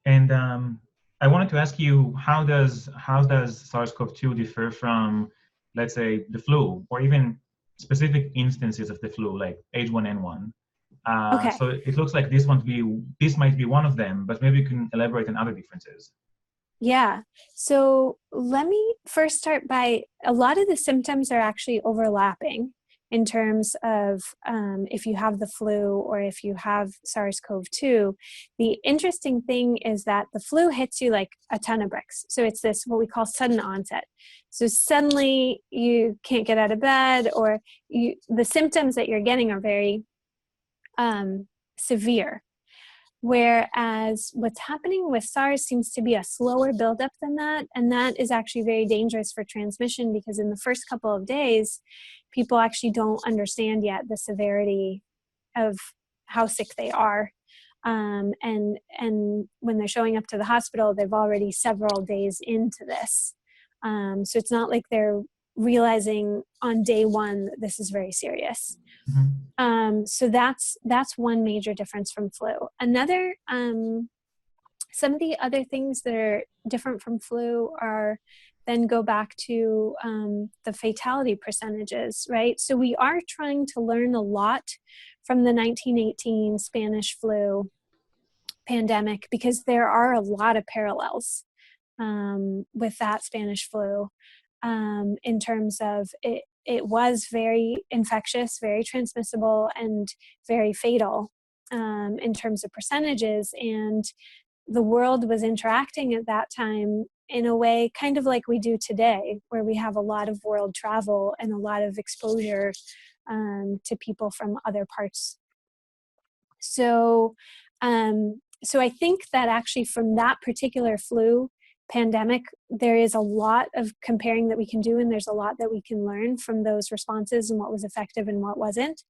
And I wanted to ask you, how does SARS-CoV-2 differ from, let's say, the flu, or even specific instances of the flu, like H1N1? Okay. So it looks like this might be one of them, but maybe you can elaborate on other differences. Yeah. So let me first start by a lot of the symptoms are actually overlapping in terms of if you have the flu or if you have SARS-CoV-2. The interesting thing is that the flu hits you like a ton of bricks. So it's this, what we call sudden onset. So suddenly you can't get out of bed, or the symptoms that you're getting are very severe. Whereas what's happening with SARS seems to be a slower buildup than that. And that is actually very dangerous for transmission, because in the first couple of days, people actually don't understand yet the severity of how sick they are. And when they're showing up to the hospital, they've already several days into this. So it's not like they're realizing on day one that this is very serious. Mhm. So that's one major difference from flu. Another, some of the other things that are different from flu are then go back to the fatality percentages, right? So we are trying to learn a lot from the 1918 Spanish flu pandemic, because there are a lot of parallels with that Spanish flu, in terms of it was very infectious, very transmissible, and very fatal in terms of percentages. And the world was interacting at that time in a way kind of like we do today, where we have a lot of world travel and a lot of exposure to people from other parts. So, so I think that actually from that particular flu pandemic, there is a lot of comparing that we can do, and there's a lot that we can learn from those responses and what was effective and what wasn't.